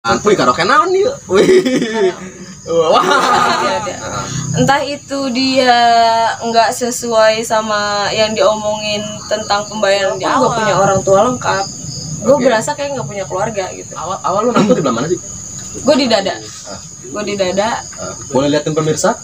Wih, karaoke naon dia? Wih. Wah. Entah itu dia nggak sesuai sama yang diomongin tentang pembayaran di awal. Gue punya orang tua lengkap. Gue berasa kayak nggak punya keluarga gitu. Awal lu nampil di belah mana sih? Gue di dada. Gue di dada. Boleh liatin pemirsa?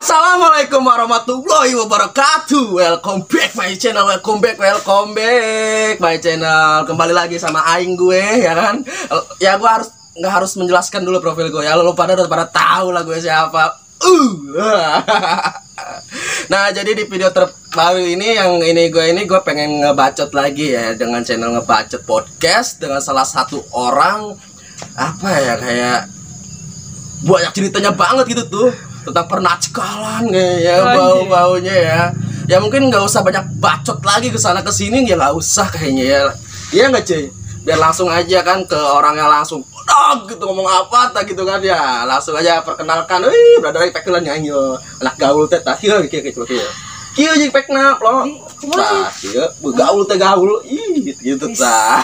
Assalamualaikum warahmatullahi wabarakatuh. Welcome back my channel. Welcome back my channel. Kembali lagi sama aing gue, ya kan? Ya gue nggak harus menjelaskan dulu profil gue ya. Lo pada udah pada tahu lah gue siapa. Nah, jadi di video terbaru ini gue pengen ngebacot lagi ya dengan channel Ngebacot Podcast dengan salah satu orang apa ya, kayak banyak ceritanya banget gitu tuh tentang pernackalan ya, bau-baunya ya. Ya mungkin nggak usah banyak bacot lagi ke sana ke sini, ya nggak usah kayaknya ya. Iya nggak cuy? Biar langsung aja kan ke orangnya langsung. Gitu ngomong apa tak gitu kan ya. Langsung aja perkenalkan. Wih, brother peklan nyanyi. Anak gaul teh tah kieu gitu. Kieu jeung pekna lo. Tah kieu gaul teh gaul. Ih gitu tah.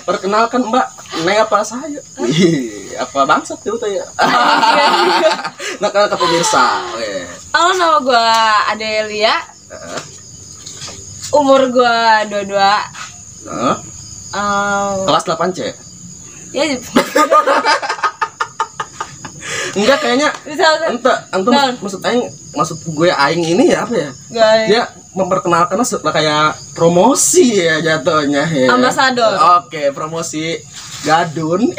Perkenalkan Mbak, Neng apa saya? Ih, apa bangsat itu teh ya? Nah, ke pemirsa. Halo, nama gue Adelia. Umur gue 22. Kelas 8C. Ya. Enggak kayaknya. Antum maksud gue aing ini ya apa ya? Dia memperkenalkan kayak promosi ya jatuhnya ya. Ambasador. Oke, promosi gadun.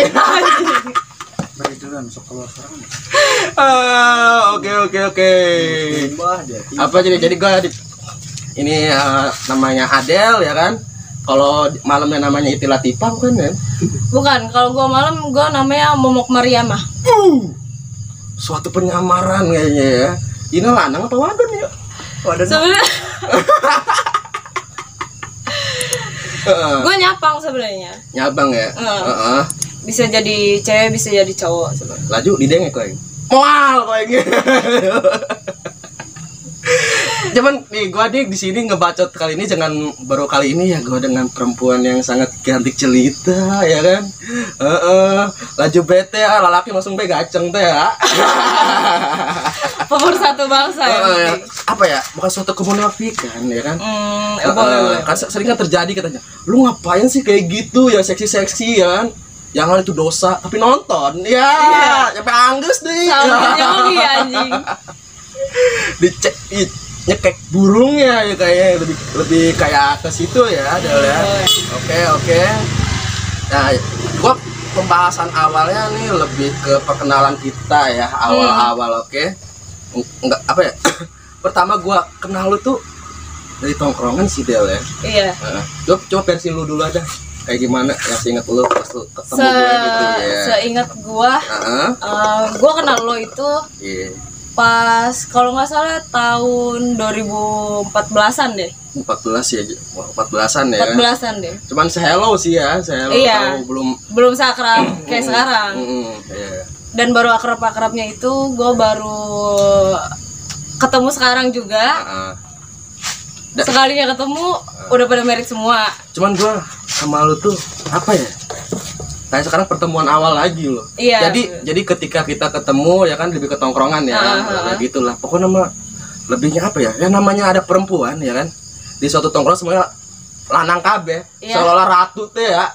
Beredaran sok keluar sekarang. Oke. Apa jadi gue ini namanya Adel ya kan? Kalau malamnya namanya Iti Latifah bukan kan? Bukan, kalau gue malam gue namanya Momok Mariamah. Suatu penyamaran kayaknya ya. Ini lanang apa wadon ya? Wadon. Sebenarnya gue nyapang sebenarnya. Nyabang ya? Bisa jadi cewek, bisa jadi cowok sebenarnya. Laju didengek kau yang mual kau yang. Cuman nih gue di sini ngebacot kali ini baru kali ini ya gue dengan perempuan yang sangat cantik jelita ya kan. Laju bete ya, lalaki langsung be gaceng teh ya. Pemersatu bangsa ya. Apa ya? Bukan suatu kemunafikan ya kan? Boleh. Kan sering kan terjadi katanya. Lu ngapain sih kayak gitu ya, seksi-seksi ya kan? Jangan itu dosa, tapi nonton. Ya, sampai anggus deh. Sama lagi anjing. Dicek nyekek burungnya ya, kayak lebih kayak ke situ ya Del ya. Oke. Nah, gua pembahasan awalnya nih lebih ke perkenalan kita ya, awal-awal. Oke. Enggak apa ya? Pertama gua kenal lu tuh dari tongkrongan sih Del ya. Iya. Coba versi lu dulu aja. Kayak gimana yang seingat lu pas lu ketemu gue gitu ya. Seingat gua kenal lo itu pas kalau nggak salah tahun 2014-an deh. 14 ya, 14-an ya. 14-an deh. Cuman se-hello sih ya, iya. Belum seakrab kayak sekarang. Iya. Dan baru akrab-akrabnya itu gue baru ketemu sekarang juga. Sekalinya ketemu udah pada merit semua. Cuman gue sama lu tuh apa ya? Kayak sekarang pertemuan awal lagi loh. Iya. Jadi ketika kita ketemu ya kan lebih ke tongkrongan ya. Kayak gitulah. Pokoknya lebihnya apa ya? Ya namanya ada perempuan ya kan. Di suatu tongkrongan semuanya lanang kabeh. Iya. Seolah-olah ratu teh ya.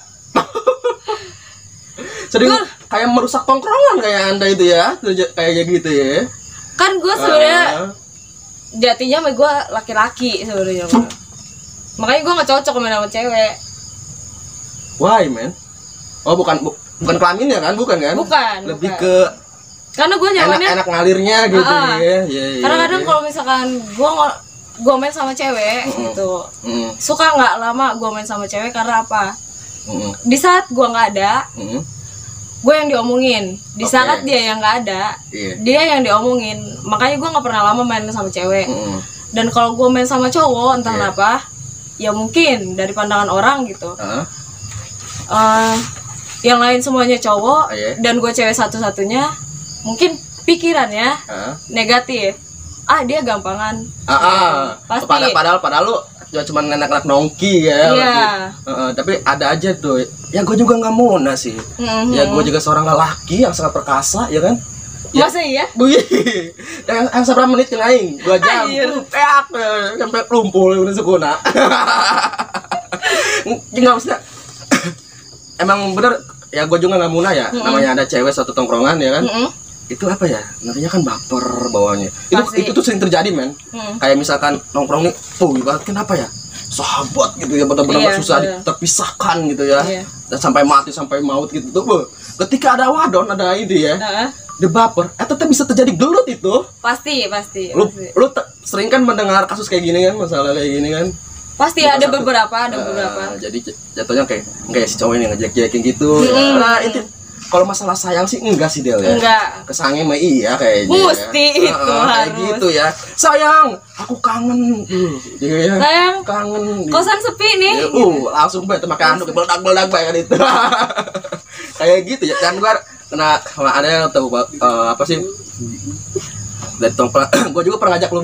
Sering kayak merusak tongkrongan kayak Anda itu ya. Kayak gitu ya. Kan gue sebenarnya jatinya sama gue laki-laki sebenarnya. Makanya gue nggak cocok sama cewek. Why man? Oh bukan kelamin ya kan? Bukan kan? Bukan. Lebih bukan. ke karena gue nyamannya enak ngalirnya gitu ya. Karena kadang kalau misalkan gue main sama cewek gitu, suka nggak lama gue main sama cewek karena apa? Di saat gue nggak ada, gue yang diomongin di saat dia yang nggak ada. Dia yang diomongin, makanya gue nggak pernah lama main sama cewek. Dan kalau gue main sama cowok entah kenapa, ya mungkin dari pandangan orang gitu, yang lain semuanya cowok dan gue cewek satu-satunya, mungkin pikirannya negatif. Dia gampangan. Pasti. Padahal lu ya cuma anak-anak nongki ya. Tapi ada aja tuh. Ya gue juga nggak muna sih. Ya gue juga seorang lelaki yang sangat perkasa, ya kan? Ya. Masa iya? Yang seberapa menit yang aing? 2 jam. Peak sampai lumpur udah sekuna. Enggak maksudnya. Emang bener ya, gue juga nggak muna ya. Namanya ada cewek satu tongkrongan, ya kan? Itu apa ya, nantinya kan baper bawahnya. Itu tuh sering terjadi, men. Kayak misalkan nongkrong nih, ibarat kenapa ya, sahabat gitu ya, benar-benar susah terpisahkan gitu ya, dan sampai mati sampai maut gitu tuh. Ketika ada wadon, ada ini ya, dia baper, tetap bisa terjadi gelut itu. Pasti. Lu sering kan mendengar kasus kayak gini kan, masalah kayak gini kan. Pasti ada beberapa. Jadi jatuhnya kayak si cowok ini ngejelek-jelekin gitu. Nah itu kalau masalah sayang sih enggak sih, Del ya. Enggak. Kesangnya mah iya kayaknya. Mesti ya. Itu harus. Kayak gitu ya. Sayang, aku kangen. Ya, sayang, kangen. Kosan sepi nih. Langsung banget pakai anduk meledak-meledak kan itu. Kayak gitu ya. Dan gua kena ada yang tahu apa sih? Dari tongkrongan, gue juga pernah ngajak lu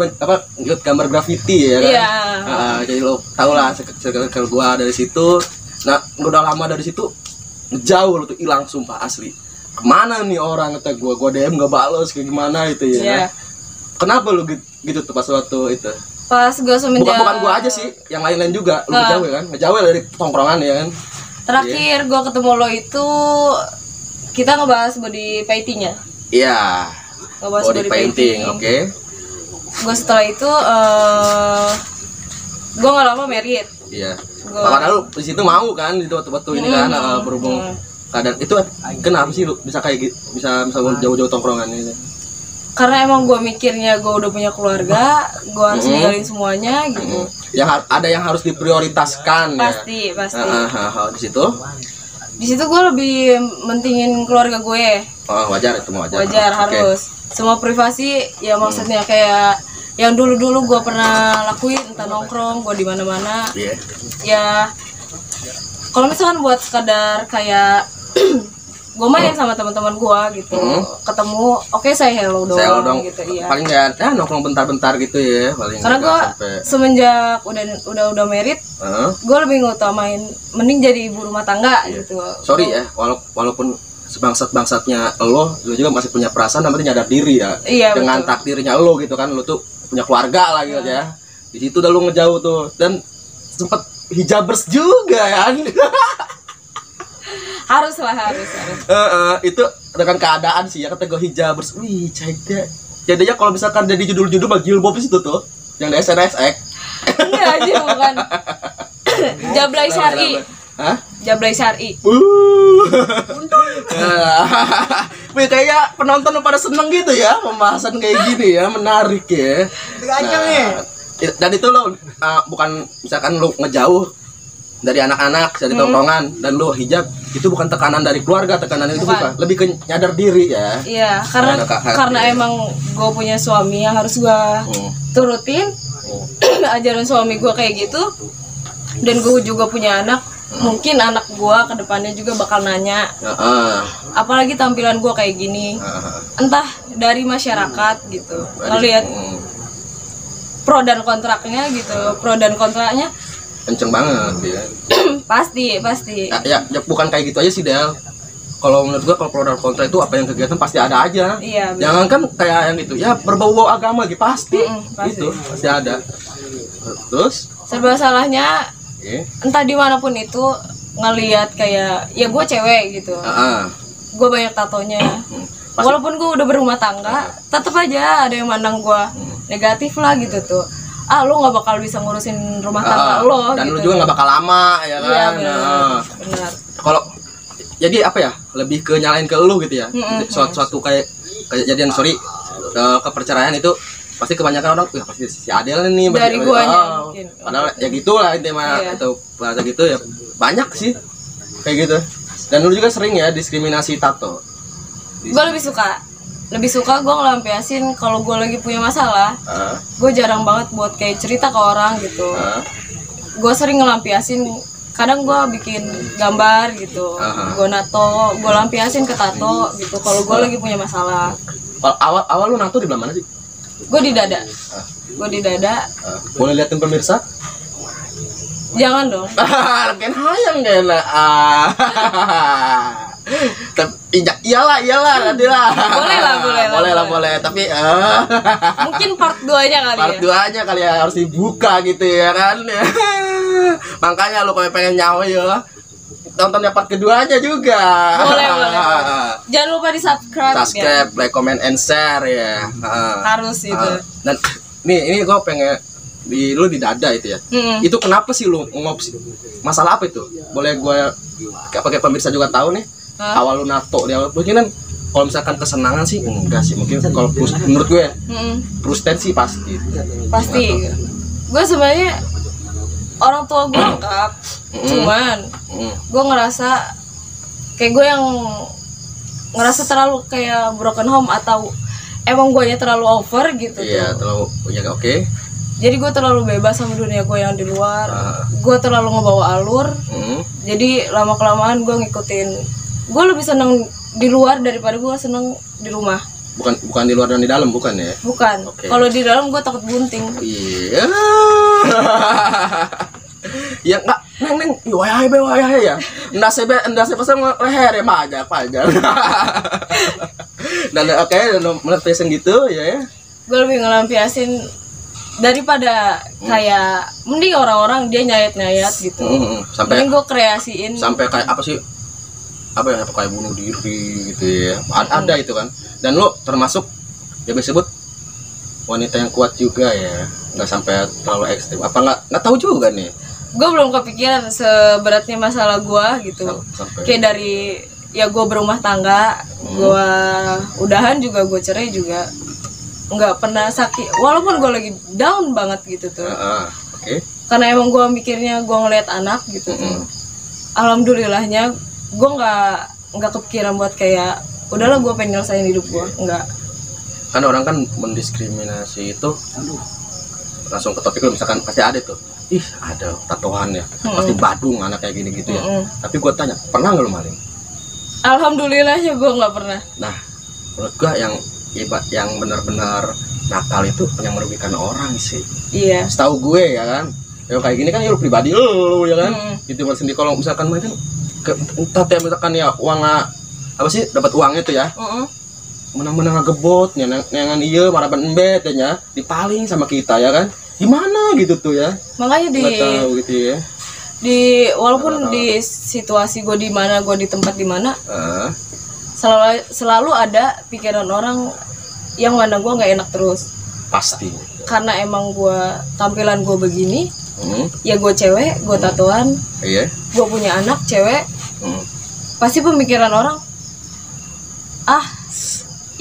ikut gambar graffiti ya kan. Jadi lo tau lah circle gue dari situ. Nah, udah lama dari situ jauh lo tuh, hilang sumpah asli. Kemana nih orang, kata gue DM nggak balas, kayak gimana itu ya. Kenapa lu gitu tuh pas waktu itu? Pas gue semenjak bukan gue aja sih, yang lain-lain juga. Lu ngejauh dari tongkrongan ya kan. Terakhir gue ketemu lo itu kita ngebahas body painting ya. Iya, body painting. Oke. Gue setelah itu gue nggak lama married. Iya. Padahal di situ mau kan, itu waktu ini kan berhubung keadaan itu. Kenapa sih lu bisa kayak gitu, bisa jauh-jauh tongkrongan ini? Karena emang gue mikirnya gue udah punya keluarga, gue harus ninggalin semuanya gitu. Yang ada yang harus diprioritaskan. Pasti. Di situ gue lebih mentingin keluarga gue. Wajar itu mah wajar. Wajar harus. Semua privasi ya, maksudnya kayak yang dulu gue pernah lakuin, entah nongkrong gue di mana-mana. Ya kalau misalkan buat sekadar kayak gue main sama teman-teman gue gitu, ketemu, saya hello doang gitu. Iya. Paling ya nongkrong bentar-bentar gitu ya paling. Karena gue semenjak udah married, gue lebih ngutamain mending jadi ibu rumah tangga gitu. Sorry ya, walaupun sebangsat-bangsatnya lo juga masih punya perasaan, namanya nyadar diri ya. Iya, dengan takdirnya lo gitu kan, lo tuh punya keluarga lah gitu ya. Di situ udah lo ngejauh tuh, dan sempet hijabers juga kan. harus. Itu dengan keadaan sih ya, kata gue hijabers. Wih, caida. Jadinya kalau misalkan jadi judul-judul bagi jilbab itu tuh yang di SNSX. Enggak aja, bukan. Jablay syar'i. Jablay syar'i. Wih, kayak penonton pada seneng gitu ya pembahasan kayak gini ya, menarik ya. Dan itu lo bukan misalkan lo ngejauh dari anak-anak, dari tongkrongan, dan lo hijab, itu bukan tekanan dari keluarga, tekanan itu bukan, lebih ke nyadar diri ya. Iya, karena emang gue punya suami yang harus gue turutin. Ajaran suami gue kayak gitu, dan gue juga punya anak. Mungkin anak gue kedepannya juga bakal nanya, apalagi tampilan gue kayak gini. Entah dari masyarakat gitu, ngelihat pro dan kontraknya gitu, pro dan kontraknya kenceng banget ya. pasti ya bukan kayak gitu aja sih, Del. Kalau menurut gua, kalau pro dan kontra itu apa yang kegiatan pasti ada aja. Iya, jangan kan kayak yang itu ya, berbau-bau agama gitu, pasti. Itu pasti ada. Terus serba salahnya entah dimanapun itu, ngelihat kayak ya gue cewek gitu, gue banyak tatonya. Walaupun gue udah berumah tangga, tetap aja ada yang mandang gue negatif lah gitu tuh. Lo nggak bakal bisa ngurusin rumah tangga lo dan gitu. lo juga nggak bakal lama ya kan. Iya, benar. Kalau jadi apa ya, lebih ke nyalain ke lo gitu ya. Suatu kayak kejadian keperceraian itu pasti kebanyakan orang pasti si Adel nih dari guanya mungkin. Padahal ya gitulah intinya itu bahasa gitu ya, banyak sih kayak gitu. Dan lu juga sering ya diskriminasi tato. Gue lebih suka gue ngelampiasin kalau gue lagi punya masalah. Gue jarang banget buat kayak cerita ke orang gitu. Gue sering ngelampiasin, kadang gue bikin gambar gitu, gue nato, gue lampiasin ke tato gitu kalau gue lagi punya masalah. Awal lu nato di belah mana sih? Gue di dada. Boleh liatin pemirsa? Jangan dong. Kan hayang kayaknya. Iyalah nanti lah. Boleh. Tapi mungkin part 2-nya kali part 2-nya kali ya harus dibuka gitu ya kan. Makanya lu kalau pengen nyawa ya tontonnya part keduanya juga. Boleh. Jangan lupa di subscribe, like, comment, and share ya. Harus itu. Dan ini gue pengen lu di dada itu ya. Itu kenapa sih lu ngopsi? Masalah apa itu? Boleh gue pakai pemirsa juga tahu nih. Awal lu nato di awal mungkin kan kalau misalkan kesenangan sih enggak sih, mungkin kan kalau menurut gue frustasi pasti. Gue sebenarnya orang tua gue lengkap, cuman gue ngerasa kayak gue yang ngerasa terlalu kayak broken home atau emang guanya terlalu over gitu. Iya, terlalu ya oke. Jadi gue terlalu bebas sama dunia gue yang di luar. Gue terlalu ngebawa alur. Jadi lama kelamaan gue ngikutin. Gue lebih seneng di luar daripada gue seneng di rumah. Bukan di luar dan di dalam, bukan ya? Bukan. Okay. Kalau di dalam gue takut bunting. Iya. Ya enggak, neng, wahai ya. Ndase pasang leher ya pajak. Dan oke, melampiasin gitu ya. Gue lebih ngelampiasin daripada kayak mending orang-orang dia nyayat gitu. Sampai gue kreasiin. Sampai kayak apa sih? Apa ya, kayak bunuh diri gitu ya. Ada itu kan. Dan lo termasuk ya disebut wanita yang kuat juga ya. Nggak sampai terlalu ekstrim. Apa nggak tahu juga nih. Gue belum kepikiran seberatnya masalah gue gitu. Kayak dari ya gue berumah tangga, gue udahan juga, gue cerai juga, nggak pernah sakit. Walaupun gue lagi down banget gitu tuh. Okay. Karena emang gue mikirnya gue ngeliat anak gitu tuh. Alhamdulillahnya gue nggak kepikiran buat kayak udahlah gue pengen nyelesain hidup gue. Nggak. Kan orang kan mendiskriminasi itu, langsung ke topik lo misalkan pasti ada tuh. Ih, ada tatoan ya, pasti badung anak kayak gini gitu ya. Tapi gue tanya, pernah nggak lo maling? Alhamdulillahnya gue nggak pernah. Nah, menurut gue yang benar-benar nakal itu yang merugikan orang sih. Iya. Setahu gue ya kan, ya kayak gini kan ya lo pribadi lo ya kan. Itu sendiri kalau misalkan mereka entah ya misalkan ya uang apa sih dapat uangnya tuh ya. Menang-menang ngegebot, nyangan iya maraban embet ya, dipaling sama kita ya kan. Gimana gitu tuh ya, makanya tahu gitu ya, walaupun di situasi gue di mana, gue di tempat di mana, selalu ada pikiran orang yang mana gue nggak enak terus pasti, karena emang gue tampilan gue begini, ya gue cewek, gue tatoan, gue punya anak cewek, pasti pemikiran orang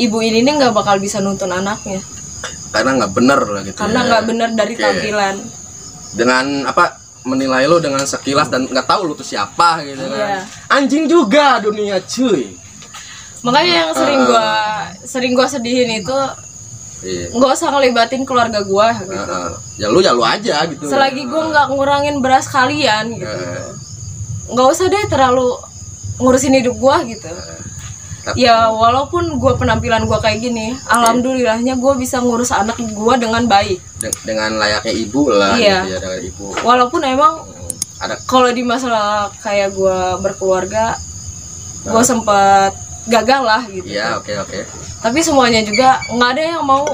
ibu ini nih nggak bakal bisa nuntun anaknya. Karena nggak bener lah gitu. Karena nggak bener dari tampilan. Dengan apa menilai lo dengan sekilas dan nggak tahu lo tuh siapa gitu kan. Anjing juga dunia cuy. Makanya yang sering gua sedihin itu nggak usah ngelibatin keluarga gua gitu. Ya lu aja gitu. Selagi gua nggak ngurangin beras kalian gitu. Nggak usah deh terlalu ngurusin hidup gua gitu. Ya walaupun gue penampilan gue kayak gini, alhamdulillahnya gue bisa ngurus anak gue dengan baik, dengan layaknya ibu lah. Iya. Gitu ya, dengan ibu. Walaupun emang kalau di masalah kayak gue berkeluarga, gue sempat gagal lah gitu. Iya, oke. Tapi semuanya juga nggak ada yang mau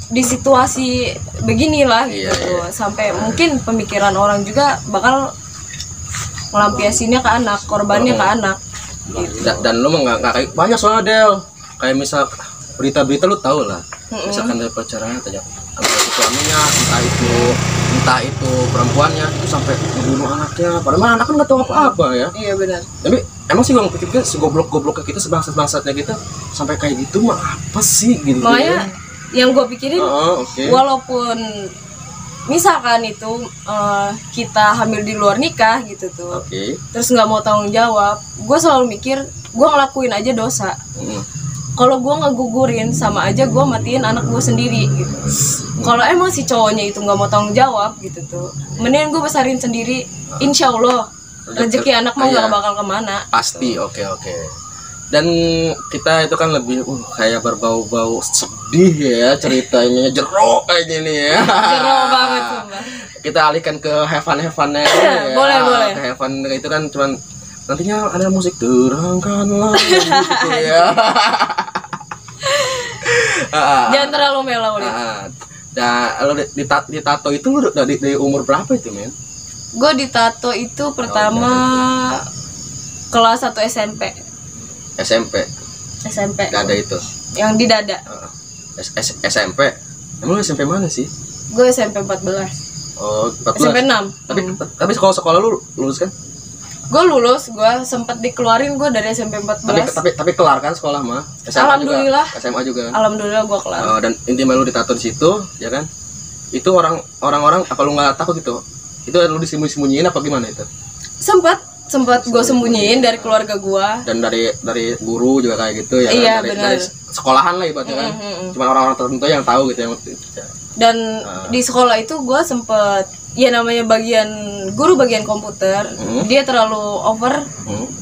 di situasi beginilah gitu. Iya. Sampai mungkin pemikiran orang juga bakal melampiasinya ke anak, korbannya ke anak. Gitu. Dan lu nggak kayak banyak soalnya Del, kayak misal berita-berita lu tahu lah, misalkan dari pacarannya aja suaminya entah itu perempuannya itu sampai membunuh anaknya, padahal anak kan nggak tahu apa-apa ya. Iya benar. Tapi emang sih gue pikir segoblok-gobloknya kita, sebangsat-bangsatnya kita sampai kayak gitu mah apa sih gitu. Makanya yang gue pikirin, walaupun misalkan itu kita hamil di luar nikah gitu tuh. Terus nggak mau tanggung jawab, gue selalu mikir gue ngelakuin aja dosa. Kalau gue ngegugurin sama aja gue matiin anak gue sendiri gitu. Kalau emang si cowoknya itu nggak mau tanggung jawab gitu tuh, mending gue besarin sendiri. Insya Allah rezeki anak mah nggak bakal kemana. Pasti. Oke. Dan kita itu kan lebih kayak berbau-bau sedih ya ceritanya, jerok kayak gini ya. Jerok banget sumpah. Kita alihkan ke heaven-heavennya ya. Boleh. Ke heaven itu kan cuman nantinya ada musik terangkanlah gitu ya. Jangan terlalu melau nih. Lo ditato itu lu dari umur berapa itu, men? Gue ditato itu pertama kelas 1 SMP. SMP. Gak ada itu. Yang di dada. SMP. Emang lu SMP mana sih? Gue SMP 14. Oh, 14. SMP 6. Tapi sekolah lu lulus kan? Gue lulus, gue sempat dikeluarin gue dari SMP 14. Tapi kelar kan sekolah mah? Alhamdulillah. SMA juga. Alhamdulillah gue kelar. Dan intinya lu ditato di situ, ya kan? Itu orang-orang apa lu nggak takut gitu? Itu lu disembunyiin apa gimana itu? Sempat gue sembunyiin dari keluarga gue. Dan dari guru juga kayak gitu ya. Iya, kan? benar. Dari sekolahan lah ibaratnya kan. Cuma orang-orang tertentu yang tahu gitu yang. Dan di sekolah itu gue sempet, ya namanya guru bagian komputer, dia terlalu over,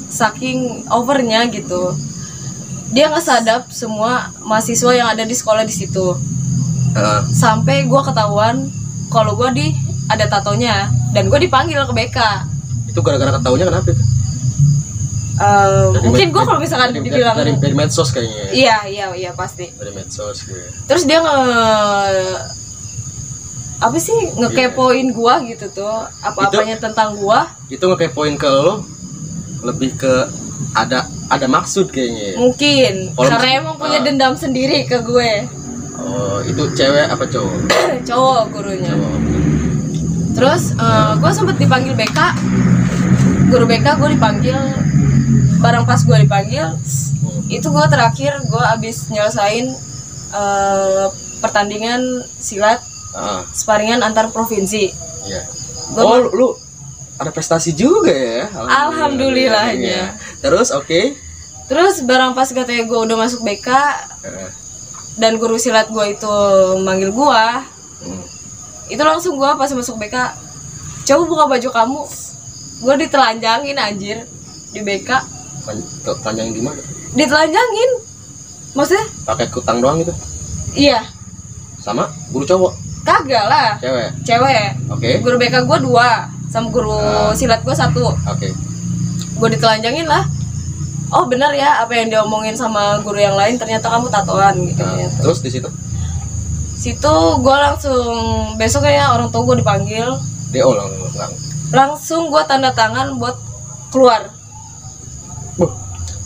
saking overnya gitu. Dia ngesadap semua mahasiswa yang ada di sekolah di situ. Sampai gue ketahuan kalau gue ada tatonya, dan gue dipanggil ke BK. Itu gara-gara ketahuannya kenapa itu? Mungkin gue kalau misalkan dibilang dari medsos kayaknya. Iya pasti. Dari medsos gitu. Terus dia ngekepoin gua gitu tuh, apa-apanya tentang gua. Itu ngekepoin ke lo lebih ke ada maksud kayaknya. Mungkin karena emang punya dendam sendiri ke gue. Oh, itu cewek apa cowok? Cowok gurunya. Terus gua sempet dipanggil BK. Guru BK gue dipanggil. Barang pas gue dipanggil, itu gue terakhir gue abis nyelesain pertandingan silat. Sparingan antar provinsi. Iya. Lu ada prestasi juga ya? Alhamdulillahnya. Terus oke. Terus barang pas katanya gue udah masuk BK, dan guru silat gue itu manggil gue, itu langsung gue pas masuk BK, coba buka baju kamu. Gue ditelanjangin anjir di BK. Telanjangin gimana? Ditelanjangin. Maksudnya? Pakai kutang doang gitu? Iya. Sama guru cowok? Kagak lah. Cewek. Oke. Guru BK gue 2, sama guru silat gue 1. Oke. Gue ditelanjangin lah. Oh benar ya, apa yang diomongin sama guru yang lain, ternyata kamu tatoan gitu. Terus di situ gue langsung besoknya orang tua gue dipanggil. DO langsung gue tanda tangan buat keluar.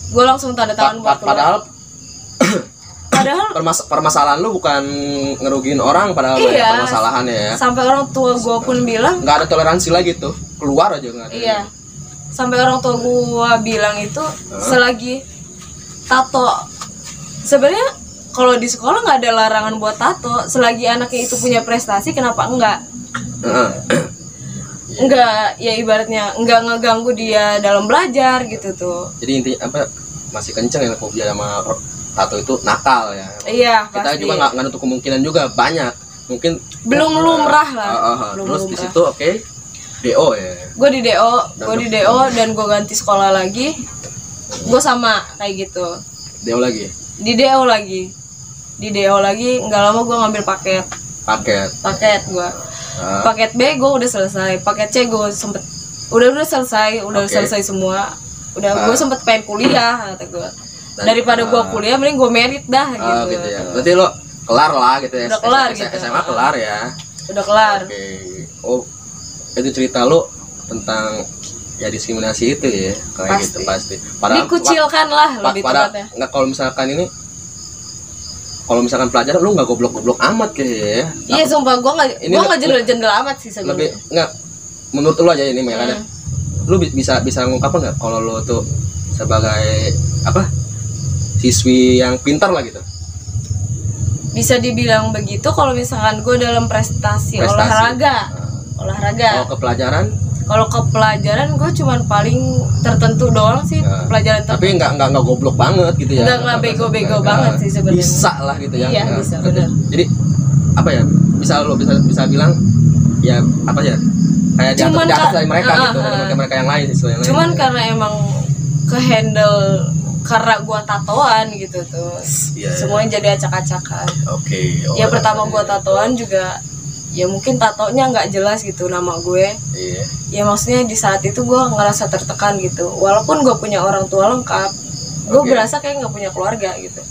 Gue langsung tanda tangan buat keluar. Padahal permasalahan lu bukan ngerugiin orang, padahal iya, permasalahannya ya. Sampai orang tua gue pun bilang nggak ada toleransi lagi tuh, keluar aja nggak ada. Iya. Sampai orang tua gue bilang itu selagi tato, sebenarnya kalau di sekolah nggak ada larangan buat tato, selagi anaknya itu punya prestasi kenapa enggak? Enggak, ya ibaratnya enggak ngeganggu dia dalam belajar gitu tuh. Jadi intinya apa, masih kenceng ya fobia sama tato itu nakal ya. Iya, kita pasti. juga nggak nutup kemungkinan juga banyak, mungkin belum lumrah lah. Terus di situ DO ya. Gue di DO dan gue ganti sekolah lagi. Gue sama kayak gitu. DO lagi. Di DO lagi, nggak lama gue ngambil paket gue. Paket B gue udah selesai, paket C gue sempet udah selesai, selesai semua. Gue sempet pengen kuliah kata gue. Daripada gue kuliah mending gue merit dah gitu. Gitu ya. Berarti lo kelar lah gitu ya. Udah kelar gitu. SMA kelar ya. Udah kelar. Oh, itu cerita lo tentang ya diskriminasi itu ya, kayak gitu pasti. Padahal dikucilkan lah lebih tepatnya. Nggak, kalau misalkan pelajaran lu nggak goblok amat kayak ya. Iya sumpah gue nggak jendel amat sih sebenarnya. Lebih nggak, menurut lu aja ini makanya. Lu bisa ngungkap nggak kalau lu tuh sebagai apa, siswi yang pintar lah gitu? Bisa dibilang begitu kalau misalkan gue dalam prestasi. olahraga. Oh, ke pelajaran? Kalau ke pelajaran gue cuman paling tertentu doang sih, pelajaran tertentu. Tapi nggak goblok banget gitu ya? Nggak bego-bego banget sih sebenarnya. Bisa lah gitu ya? Iya bisa benar. Jadi apa ya? Bisa bilang ya apa ya? Kayak di atas dari mereka gitu, dari mereka yang lain istilahnya. Cuman karena emang ke handle karena gua tatoan gitu tuh. Semuanya jadi acak-acakan. Oke. Ya pertama gua tatoan juga ya mungkin tatonya nggak jelas gitu nama gue. Iya. Ya maksudnya di saat itu gue ngerasa tertekan gitu. Walaupun gue punya orang tua lengkap, gue berasa kayak nggak punya keluarga gitu.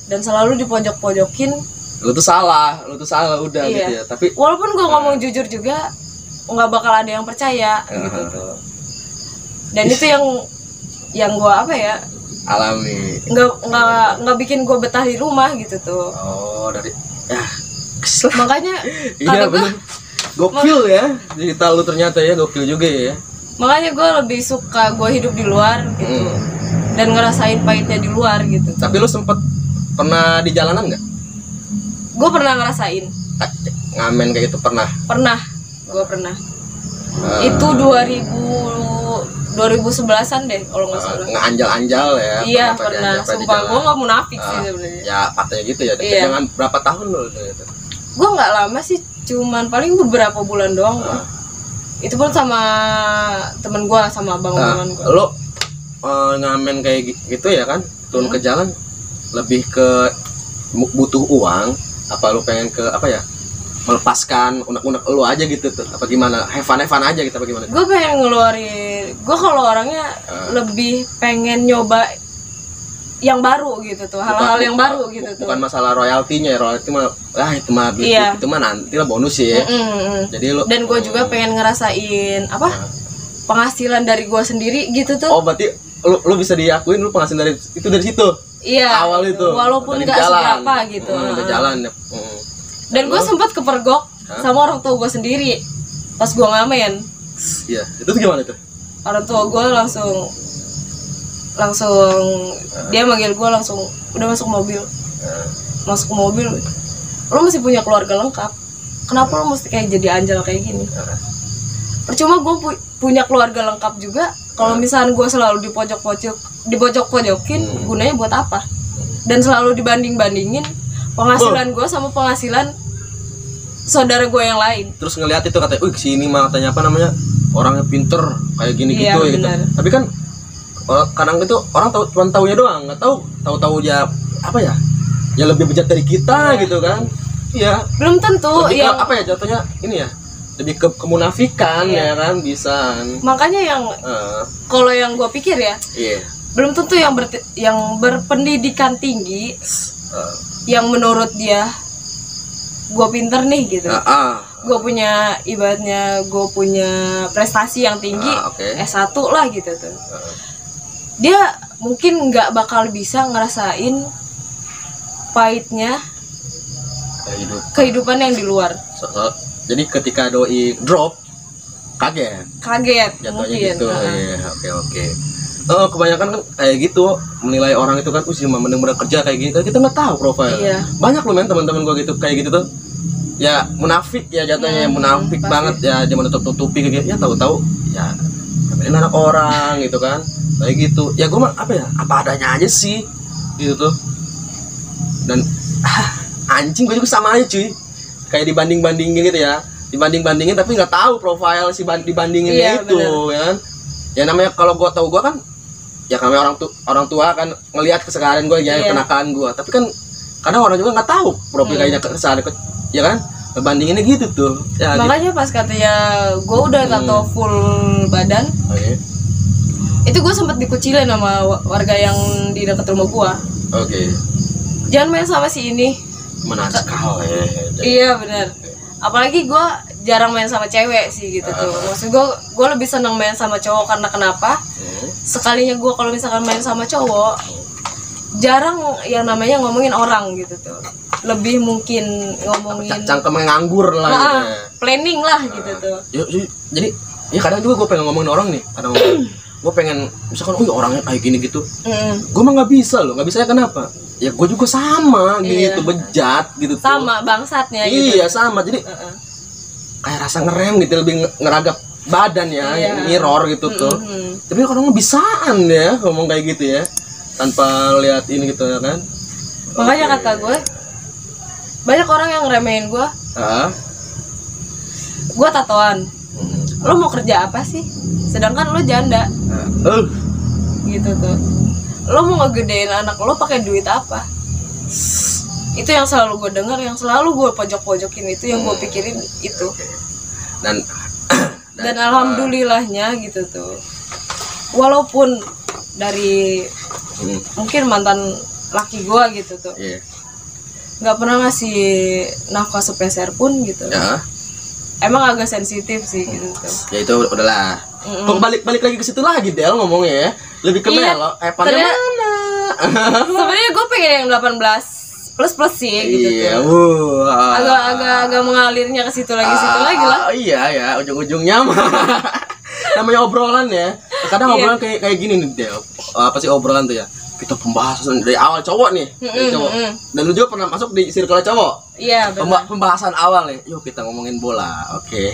Dan selalu dipojok-pojokin. Lu tuh salah udah gitu ya. Tapi walaupun gue ngomong jujur juga nggak bakal ada yang percaya gitu tuh. Dan itu yang gue apa ya? Alami. Nggak bikin gue betah di rumah gitu tuh. Oh dari makanya iya bener gokil ya cerita lu ternyata ya, gokil juga ya. Makanya gue lebih suka gue hidup di luar gitu dan ngerasain pahitnya di luar gitu. Tapi lu sempet pernah di jalanan nggak? Gue pernah ngerasain ngamen kayak gitu, gue pernah itu 2011an deh kalau nggak salah. Ngeanjal-anjal ya. Iya pernah, sumpah gue nggak munafik sih sebenarnya. Ya patahnya gitu ya. Dengan berapa tahun lo gitu? Gue nggak lama sih, cuman paling beberapa bulan doang. Itu pun sama temen gue, sama abang-abangan gue. Lo ngamen kayak gitu ya kan, turun ke jalan lebih ke butuh uang, apa lo pengen ke apa ya, melepaskan unek-unek lo aja gitu tuh, apa gimana, have fun aja gitu apa gimana? Gue pengen ngeluarin, gue kalau orangnya lebih pengen nyoba yang baru gitu tuh, hal-hal yang baru gitu tuh. Bukan masalah royaltinya ya, royalti mah itu mah itu mah nanti lah bonus ya. Jadi lo dan gue juga pengen ngerasain apa penghasilan dari gue sendiri gitu tuh. Oh berarti lu bisa diakuin lu penghasilan dari situ. Iya. Awal itu. Walaupun nggak seberapa gitu. Ke jalan ya. Dan gue sempat kepergok sama orang tua gue sendiri pas gue ngamen. Iya. Itu gimana tuh? Orang tua gue langsung dia manggil gue langsung, udah masuk mobil. Masuk ke mobil. Lo masih punya keluarga lengkap. Kenapa lo mesti kayak jadi anjal kayak gini? Percuma gue punya keluarga lengkap juga. Kalau misalnya gue selalu dipojok-pojokin, gunanya buat apa? Dan selalu dibanding-bandingin penghasilan gue sama penghasilan saudara gue yang lain. Terus ngelihat itu katanya, sini mah katanya apa namanya, orangnya pinter kayak gini gitu ya gitu. Tapi kan kadang itu orang cuma taunya doang, nggak tahu ya apa ya, ya lebih bejat dari kita gitu kan. Iya. Belum tentu. Yang apa ya jatuhnya ini ya, lebih ke kemunafikan ya kan, bisa. Makanya yang kalau yang gue pikir ya, belum tentu yang berpendidikan tinggi, yang menurut dia gue pinter nih gitu. Gue punya ibaratnya gue punya prestasi yang tinggi, S1 lah gitu tuh. Dia mungkin nggak bakal bisa ngerasain pahitnya kehidupan yang di luar. Jadi ketika doi drop kaget mungkin gitu. Oke. Kebanyakan kan kayak gitu menilai orang itu kan cuma mending kerja kayak gitu, kita nggak tahu profil. Banyak loh teman-teman gue gitu kayak gitu tuh ya, munafik ya jatuhnya, munafik banget ya, dia menutup-tutupi kayak gitu ya, tahu-tahu ya ini anak orang gitu kan kayak gitu ya. Gue mah apa adanya aja sih gitu tuh. Dan anjing gue juga sama aja cuy, kayak dibanding-bandingin gitu ya, dibanding-bandingin tapi nggak tahu profil si dibandinginnya itu ya kan. Ya namanya kalau gue tahu gue kan ya namanya orang tua kan ngelihat keseharian gue ya, kenakaan gue, tapi kan kadang orang juga nggak tahu profil kayaknya keseharian ya kan, bandinginnya gitu tuh ya. Makanya pas katanya gue udah tato full badan, itu gue sempat dikucilin sama warga yang di dekat rumah gue. Jangan main sama si ini, menarik sekali ya. Iya benar. Apalagi gue jarang main sama cewek sih gitu tuh. Maksud gue lebih seneng main sama cowok karena kenapa? Sekalinya gue kalau misalkan main sama cowok, jarang yang namanya ngomongin orang gitu tuh. Lebih mungkin ngomongin cangkem nganggur lah gitu ya. Planning lah gitu tuh. Jadi ya kadang juga gue pengen ngomongin orang nih, kadang gue pengen misalkan orangnya kayak gini gitu, gue mah nggak bisa loh. Nggak bisa kenapa? Ya gue juga sama gitu, bejat gitu sama bangsatnya gitu. Iya sama, jadi kayak rasa ngerem gitu, lebih ngeragap badan ya, mirror gitu tuh. Tapi orang bisaan ya ngomong kayak gitu ya, tanpa lihat ini gitu ya kan. Makanya kata gue, banyak orang yang ngeremehin gue. Gue tatoan. Lo mau kerja apa sih? Sedangkan lo janda. Gitu tuh. Lo mau ngegedein anak lo pakai duit apa? Itu yang selalu gue dengar, yang selalu gue pojok-pojokin itu, yang gue pikirin itu. Dan alhamdulillahnya gitu tuh. Walaupun dari mungkin mantan laki gue gitu tuh, nggak pernah ngasih nafkah sepeser pun gitu. Emang agak sensitif sih gitu tuh. Ya itu udahlah. Kok balik lagi ke situ lagi Del ngomongnya ya. Lebih ke melo. Mana? Sebenarnya gue pengen yang 18 plus sih gitu tuh. Agak mengalirnya ke situ lagi lah. Iya ya, ujung-ujungnya mah. Namanya obrolan ya. Kadang obrolan kayak gini nih Del. Apa sih obrolan tuh ya? Kita pembahasan dari awal cowok nih, cowok. Dan lu juga pernah masuk di circle cowok. Iya, pembahasan awal nih. Yuk kita ngomongin bola. Oke.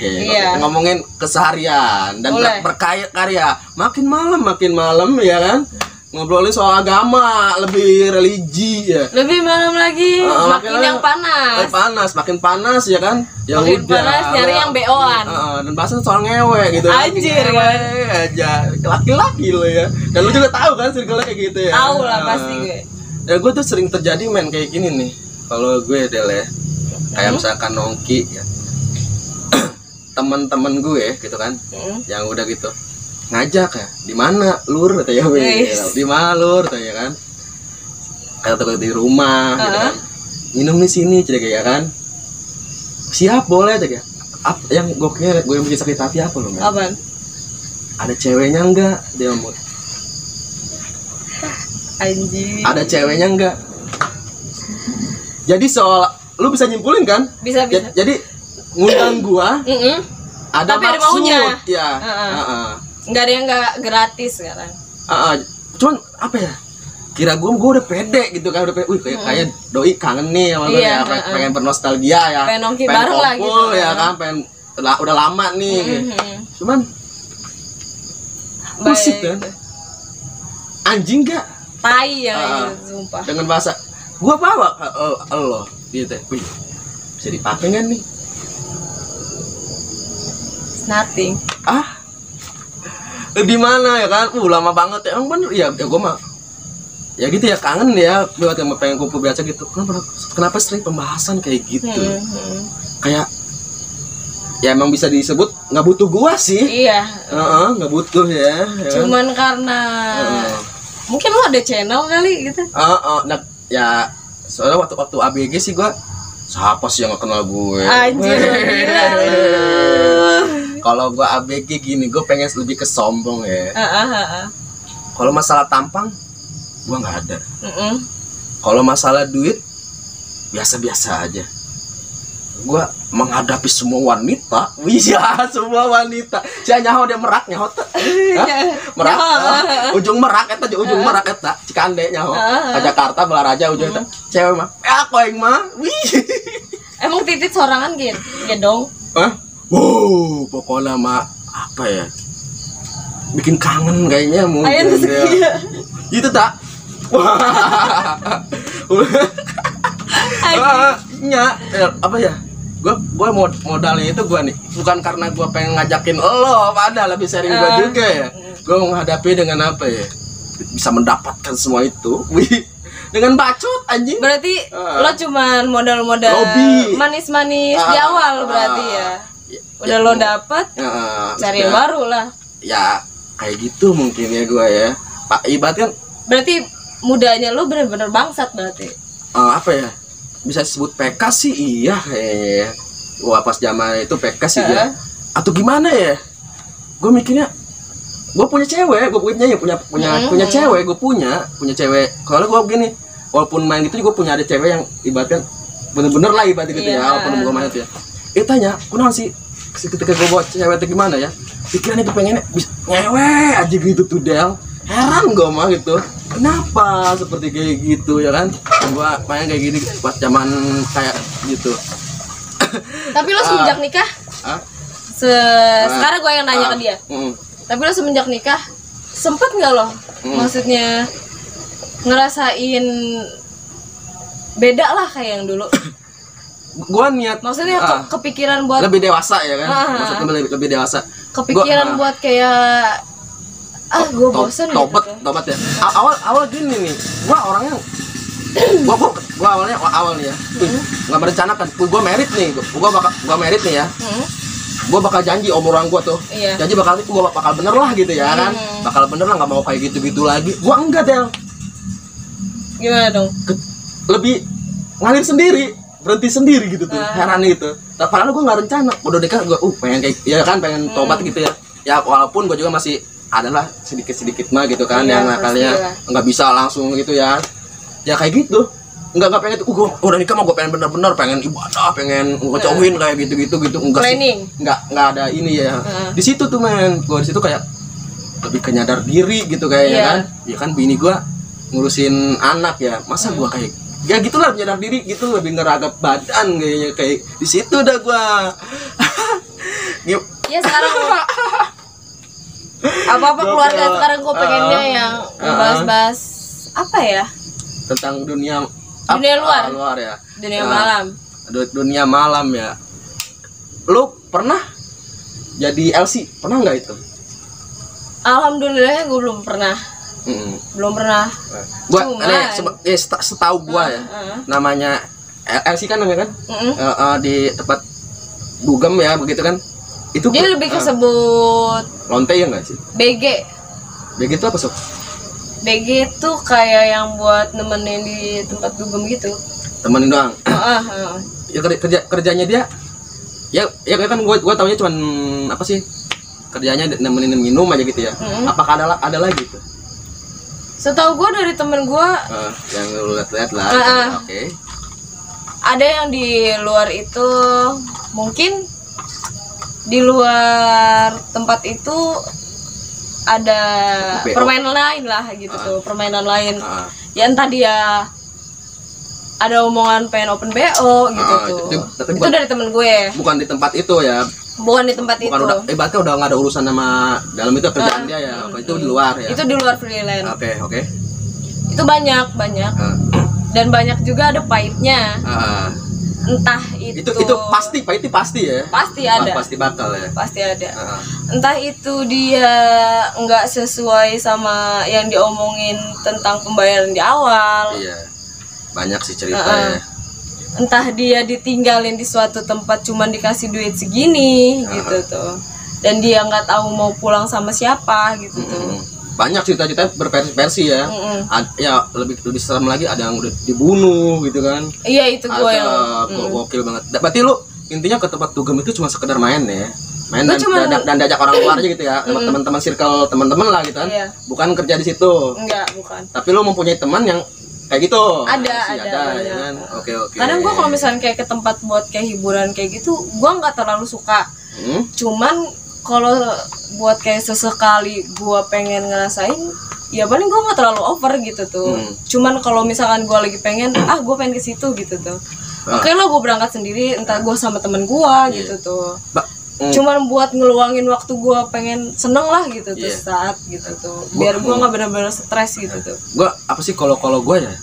Ngomongin keseharian dan berkarya. Makin malam ya kan? Ngobrolin soal agama, lebih religi ya. Lebih malam lagi, makin yang panas. Makin panas ya kan? Ya makin udah, panas nyari yang beoan. Dan bahasan soal ngewe gitu. Anjir kan. Aja laki-laki lo ya. Dan lu juga tahu kan circle kayak gitu ya. Tahu lah pasti gue. Ya gue tuh sering terjadi men kayak gini nih. Kalau gue Del ya. Kayak misalkan nongki ya. Teman-teman gue gitu kan. Yang udah gitu. Ngajak ya, di mana lur katanya di mana lur katanya kan, kata di rumah gitu kan, minum di sini jadi kayak kan, siap boleh aja ya. Yang gue yang bikin sakit hati apa lo men? Apaan? Ada ceweknya enggak dia mau? Anjing. Ada ceweknya enggak? Jadi soal lu bisa nyimpulin kan? Bisa. Jadi ngundang gua, ada tapi maksud, maunya. Ya. Nggak ada yang nggak gratis sekarang. Cuman apa ya? Kira gue udah pede gitu kan, udah pede. Kayak doi kangen nih sama gue ya, pengen bernostalgia ya. Pengen nongki bareng lah gitu. Ya kan, udah lama nih. Cuman bullshit kan. Anjing gak? Tai ya gitu, sumpah. Dengan bahasa gua bawa Allah gitu. Wih, bisa dipakai kan nih? Nothing. Di mana ya kan? Lama banget ya. Emang bener ya gue mah. Ya gitu ya, kangen ya buat yang pengen kumpul biasa gitu. Kenapa sering pembahasan kayak gitu? Kayak ya emang bisa disebut nggak butuh gua sih. Iya. Nggak butuh ya. Cuman karena mungkin lo ada channel kali gitu. Nah ya soalnya waktu ABG sih gua siapa sih yang gak kenal gue? Anjir, gila. Kalau gue ABG gini, gue pengen lebih ke sombong ya. Kalau masalah tampang, gue nggak ada. Kalau masalah duit, biasa-biasa aja. Gue menghadapi semua wanita, semua wanita. Saya nyaho dia merak nyaho tuh, merak, ujung merak eta, Cikande nyaho, ke Jakarta Balaraja ujung eta, cewek mah, aku yang mah, Emang titit sorangan gitu, dong? Wow, pokoknya mah apa ya? Bikin kangen kayaknya mungkin ya. Itu tak? Apa ya? Gue modalnya itu gue nih, bukan karena gue pengen ngajakin lo, padahal lebih sharing gue juga ya. Gue menghadapi dengan apa ya? Bisa mendapatkan semua itu. Dengan bacot anjing. Berarti lo cuman modal-modal manis-manis di awal berarti ya. Udah lo dapet, cari yang baru lah. Ya kayak gitu mungkin ya gue ya. Pak ibaratnya. Berarti mudanya lo bener-bener bangsat berarti. Apa ya? Bisa disebut PK sih iya kayaknya. Wah pas zaman itu PK sih ya. Atau gimana ya? Gue mikirnya gue punya cewek, gue punya cewek, gue punya cewek. Kalau gue begini, walaupun main gitu gue punya ada cewek yang ibaratnya bener-bener lah ibaratnya gitu ya, walaupun gue main itu ya. Tanya, kenapa sih ketika gue bawa cewek itu gimana ya, pikirannya tuh pengennya bisa ngewe aja gitu tuh Del. Heran gue mah gitu, kenapa seperti kayak gitu ya kan? Gue pengen kayak gini pas zaman kayak gitu. Tapi lo semenjak nikah? Sekarang gue yang nanya ke dia. Tapi lo semenjak nikah sempet nggak lo? Maksudnya ngerasain beda lah kayak yang dulu. Gua niat maksudnya kepikiran buat lebih dewasa ya kan? Maksudnya lebih dewasa. Kepikiran buat kayak gue bosen tobat gitu. Tobat ya. Awal gini nih. Gua orangnya gua awalnya ya. Enggak merencanakan. Gua merit nih. Gua merit nih ya. Gua bakal janji orang gua tuh. Iya. Janji bakal bener lah gitu ya kan. Bakal bener lah, enggak mau kayak gitu-gitu lagi. Gua enggak, Del. Gimana dong? Lebih ngalir sendiri, berhenti sendiri gitu tuh. Heran gitu. Padahal gue nggak rencana. Udah nikah gue pengen kayak ya kan, pengen tobat gitu ya. Ya walaupun gue juga masih adalah sedikit mah gitu kan, yang nakalnya nggak bisa langsung gitu ya. Ya kayak gitu. Nggak pengen tuh. Gue udah nikah mah gue pengen bener-bener pengen ibadah, pengen ngejauhin kayak gitu enggak planning. Sih. Nggak ada ini ya. Di situ tuh men, gue di situ kayak lebih kenyadar diri gitu kayaknya kan. Ya kan bini gue ngurusin anak ya, masa gua kayak ya gitulah, menyadar diri gitu, lebih ngeragap badan kayaknya, kayak di situ dah gua. Ya sekarang apa keluarga sekarang gua pengennya yang bahas apa ya, tentang dunia luar ya, dunia malam ya. Lu pernah jadi LC, pernah nggak itu? Alhamdulillah gue belum pernah. Gua setahu gua ya, namanya LC kan namanya kan, di tempat dugem ya begitu kan, itu dia lebih kesebut lonte ya nggak sih? BG itu apa sob? BG itu kayak yang buat nemenin di tempat dugem gitu, temenin doang. Ya kerjanya dia ya kan gua taunya cuman apa sih, kerjanya nemenin minum aja gitu ya. Apakah ada lagi tuh? Setahu gue dari temen gue yang lu lihat lah. Oke. Ada yang di luar itu, mungkin di luar tempat itu ada permainan lain lah gitu tuh, permainan lain. Ya entah dia ada omongan pengen open BO gitu tuh. Itu dari temen gue. Bukan di tempat itu ya. Bukan di tempat itu. Ibaratnya udah nggak ada urusan sama dalam itu kerjaan dia ya. Itu di luar ya. Itu di luar freelance. Oke. Itu banyak. Dan banyak juga ada pahitnya. Entah itu pahitnya pasti ya. Pasti ada. Pasti bakal ya. Pasti ada. Entah itu dia nggak sesuai sama yang diomongin tentang pembayaran di awal. Iya. Banyak sih ceritanya. Entah dia ditinggalin di suatu tempat cuman dikasih duit segini gitu tuh, dan dia nggak tahu mau pulang sama siapa gitu tuh. Banyak cerita-cerita berversi ya. Ya lebih serem lagi, ada yang udah dibunuh gitu kan. Iya, itu gue yang gokil banget. Berarti lu intinya ke tempat dugem itu cuma sekedar main ya, dan diajak orang luar aja gitu ya, teman-teman circle teman-teman lah gitu kan. Bukan kerja di situ. Enggak, bukan. Tapi lu mempunyai teman yang kayak gitu. Ada ya kan. Oke. Kadang gue kalau misalnya kayak ke tempat buat kayak hiburan kayak gitu, gue nggak terlalu suka. Cuman kalau buat kayak sesekali gue pengen ngerasain, ya paling gue nggak terlalu over gitu tuh. Cuman kalau misalkan gue lagi pengen, gue pengen ke situ gitu tuh. Oke lo gue berangkat sendiri, entah gue sama temen gue gitu tuh. Cuman buat ngeluangin waktu gue pengen seneng lah gitu tuh saat gitu tuh, biar gue nggak benar-benar stres gitu tuh. Gue apa sih kalau gue ya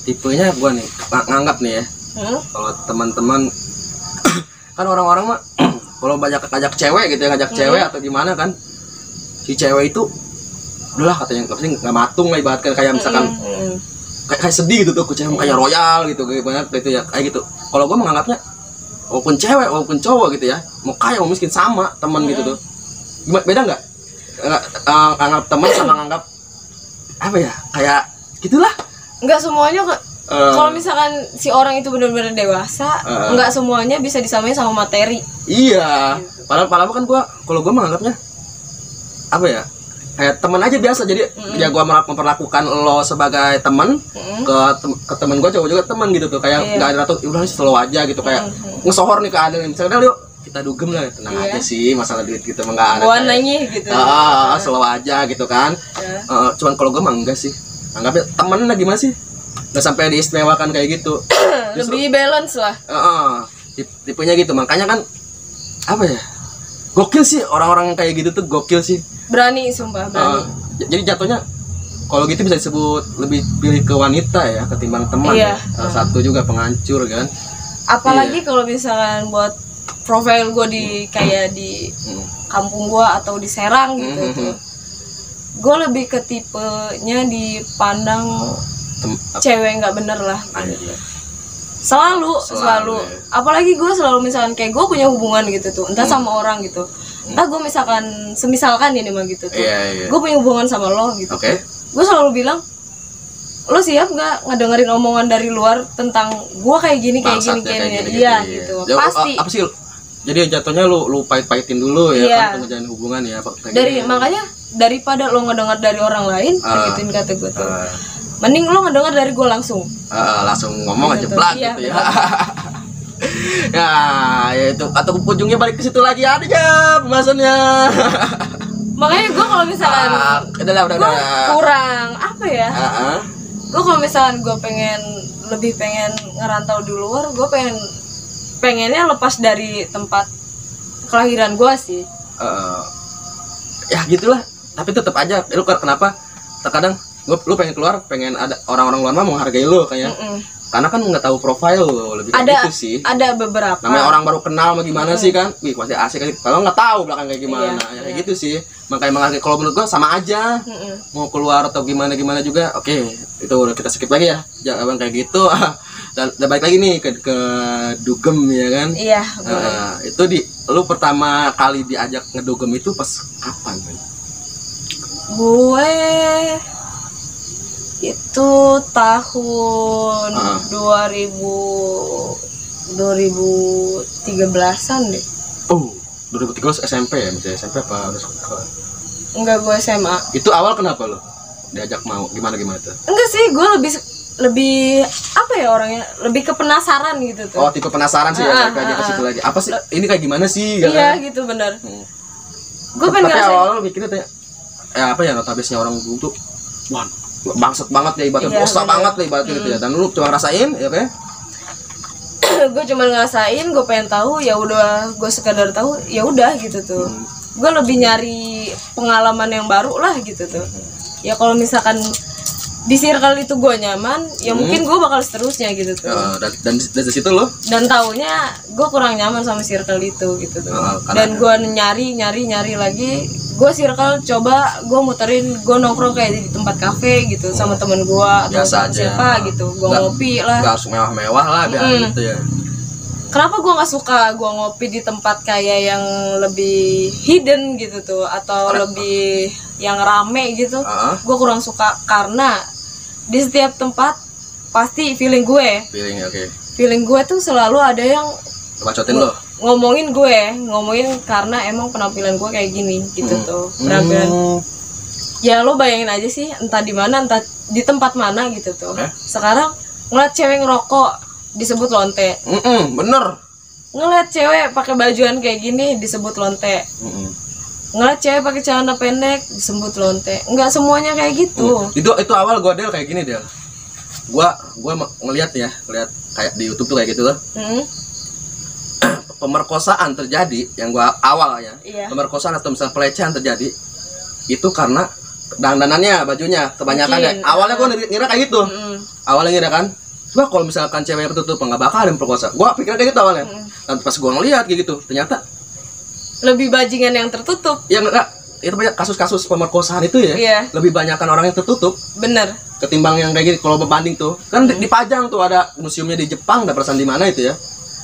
tipenya gue nih nganggap nih ya, kalau teman-teman kan orang-orang mah kalau banyak ngajak cewek gitu ya, ngajak cewek atau gimana kan, si cewek itu udahlah katanya nggak matung lah, ibaratkan kayak misalkan kayak sedih gitu tuh, cewek kayak royal gitu, kayak banyak gitu ya, kayak gitu. Kalau gue menganggapnya walaupun cewek walaupun cowok gitu ya, mau kaya mau miskin sama teman gitu tuh. Beda nggak anggap teman sama anggap apa ya, kayak gitulah. Nggak semuanya kalau misalkan si orang itu benar-benar dewasa, nggak semuanya bisa disamain sama materi. Iya gitu. Padahal kan kalau gue menganggapnya apa ya, kayak teman aja biasa. Jadi ya gue memperlakukan lo sebagai teman, ke teman gue cowok juga teman gitu tuh, kayak nggak ada tuh udah slow aja gitu, kayak ngesohor nih keadaan. Misalnya kita dugem lah, tenang aja sih, masalah duit gitu mah nggak ada. Gua nanya gitu. Slow aja gitu kan. Cuman kalau gue mah enggak sih, anggapnya temen lah gimana sih, nggak sampai diistimewakan kayak gitu. Lebih balance lah. Tipenya gitu, makanya kan apa ya, gokil sih orang-orang kayak gitu tuh, gokil sih. Berani, sumpah berani. Jadi jatuhnya kalau gitu bisa disebut lebih pilih ke wanita ya ketimbang teman. Salah satu juga penghancur kan. Apalagi kalau misalkan buat profil gue di kayak di kampung gue atau di Serang gitu tuh, gue lebih ke tipenya dipandang cewek nggak bener lah gitu. Selalu ya. Apalagi gue selalu misalkan kayak gue punya hubungan gitu tuh, entah sama orang gitu, entah gue misalkan ini mah gitu tuh, gue punya hubungan sama lo gitu, gue selalu bilang, lo siap nggak ngedengerin omongan dari luar tentang gue kayak gini iya gitu. Pasti apa sih, jadi jatuhnya lu pahit-pahitin dulu ya kan, menjalin hubungan ya dari makanya daripada lo ngedengar dari orang lain, gituin kata gue tuh, mending lo ngedengar dari gue langsung ngomong aja jeblak gitu ya. Ya itu, atau ujungnya balik ke situ lagi aja pembahasannya. Makanya gue kalau misalkan udah kurang apa ya, gue kalau misalkan gue lebih pengen ngerantau di luar, gue pengennya lepas dari tempat kelahiran gue sih. Ya gitulah, tapi tetap aja lu kenapa terkadang lu pengen keluar, pengen ada orang-orang luar mah menghargai lu kayaknya. Karena kan nggak tahu profil lo, lebih kayak gitu sih. Ada beberapa. Namanya orang baru kenal mah gimana sih kan? Wih, pasti asik kan. Kalau nggak tahu belakang kayak gimana, ya kayak gitu sih. Makanya menghargai, kalau menurut gua sama aja. Mau keluar atau gimana juga. Oke, itu udah kita skip lagi ya. Jangan kayak gitu. Dan balik lagi nih ke dugem ya kan? Iya. Itu lu pertama kali diajak ngedugem itu pas kapan? Gue itu tahun 2013-an deh. 2013 SMP ya? SMP apa udah sekolah? Enggak, gue SMA. Itu awal kenapa lo diajak mau? Gimana tuh? Enggak sih, gue lebih apa ya orangnya? Lebih ke penasaran gitu tuh. Oh, tipe penasaran sih ya, aja ke situ lagi. Apa sih? Ini kayak gimana sih? Iya, gitu bener. Gue pengen ngerasain. Tapi awal lo mikirnya apa ya, notabene orang dulu tuh, wah, bangsat banget ya ibaratnya, dosa banget ya ibaratnya gitu ya. Dan lu cuma ngerasain ya kan? Gue cuma ngerasain, gue pengen tahu, ya udah, gue sekadar tahu, ya udah gitu tuh. Gue lebih nyari pengalaman yang baru lah gitu tuh. Ya kalau misalkan di circle itu gue nyaman, ya mungkin gue bakal seterusnya gitu tuh. Dan dari situ lo? Dan taunya gue kurang nyaman sama circle itu gitu tuh. Dan gue nyari lagi. Gue circle coba gue muterin, gue nongkrong kayak di tempat kafe gitu sama temen gue atau sama siapa gitu. Gue ngopi lah. Gak harus mewah-mewah lah biar gitu ya. Kenapa gue nggak suka gue ngopi di tempat kayak yang lebih hidden gitu tuh, atau lebih yang rame gitu? Gue kurang suka karena di setiap tempat pasti feeling gue tuh selalu ada yang bacotin lo, ngomongin karena emang penampilan gue kayak gini gitu tuh, penampilan. Ya lo bayangin aja sih, entah di mana, entah di tempat mana gitu tuh. Sekarang ngeliat cewek ngerokok disebut lonte. Bener. Ngeliat cewek pakai bajuan kayak gini disebut lonte. Ngeliat cewek pakai celana pendek disebut lonte. Enggak semuanya kayak gitu. Itu awal gue kayak gini Del. Gua ngeliat kayak di YouTube tuh kayak gitu loh. Pemerkosaan terjadi yang gua awalnya, pemerkosaan atau misalnya pelecehan terjadi itu karena dandanannya, bajunya kebanyakan deh. Awalnya gua ngira kayak gitu. Awalnya ngira kan, wah kalau misalkan cewek yang tertutup nggak bakal ada yang perkosa. Gua pikirnya kayak gitu awalnya. Dan pas gua ngeliat kayak gitu, ternyata lebih bajingan yang tertutup. Ya enggak, itu banyak kasus-kasus pemerkosaan itu ya. Lebih banyakkan orang yang tertutup. Bener. Ketimbang yang kayak gini. Kalau berbanding tuh, kan dipajang tuh, ada museumnya di Jepang, ada perasaan di mana itu ya.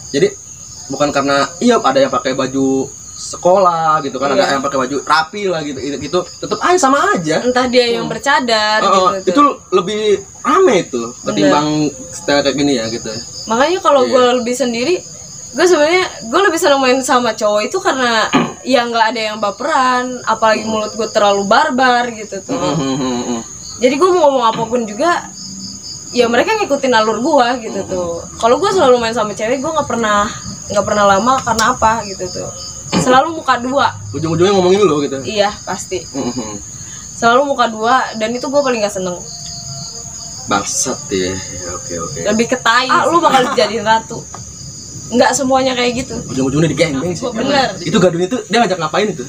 Jadi bukan karena ada yang pakai baju sekolah gitu kan, ada yang pakai baju rapi lah gitu tetap aja sama aja, entah dia yang bercadar gitu. Itu lebih rame itu ketimbang style kayak gini ya gitu. Makanya kalau gue lebih sendiri, gue lebih senang main sama cowok itu karena ya nggak ada yang baperan, apalagi mulut gue terlalu barbar gitu tuh. Jadi gue mau ngomong apapun juga ya mereka ngikutin alur gua gitu tuh. Kalau gua selalu main sama cewek, gua nggak pernah lama karena apa gitu tuh. Selalu muka dua. Ujung-ujungnya ngomongin lo gitu. Iya pasti. Selalu muka dua, dan itu gua paling gak seneng. Bangsat ya. Oke. Lebih ke tai. Lu bakal dijadiin ratu. Nggak semuanya kayak gitu. Ujung-ujungnya digengbeng sih. Bener. Itu Gadun itu dia ngajak ngapain itu?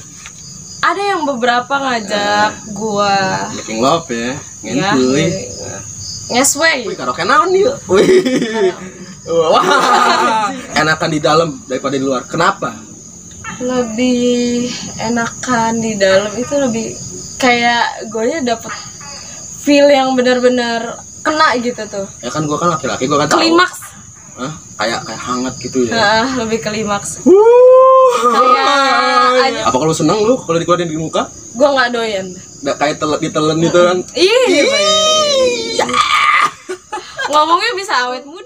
Ada yang beberapa ngajak gua making love ya. ya, Ngentuy. ngesway. Wih, karaoke naon nih? Wih. Wah. Enakan di dalam daripada di luar. Kenapa? Lebih enakan di dalam itu, lebih kayak gue dapet feel yang benar-benar kena gitu tuh. Ya kan gua kan laki-laki, gua kan tahu. Klimaks. Hah? Kayak hangat gitu ya. Lebih klimaks. Kayak apa kalau seneng lu kalau dikeluarin di muka? Gua nggak doyan. Nggak kayak ditelan gitu kan. Iya. Ngomongnya bisa awet muda.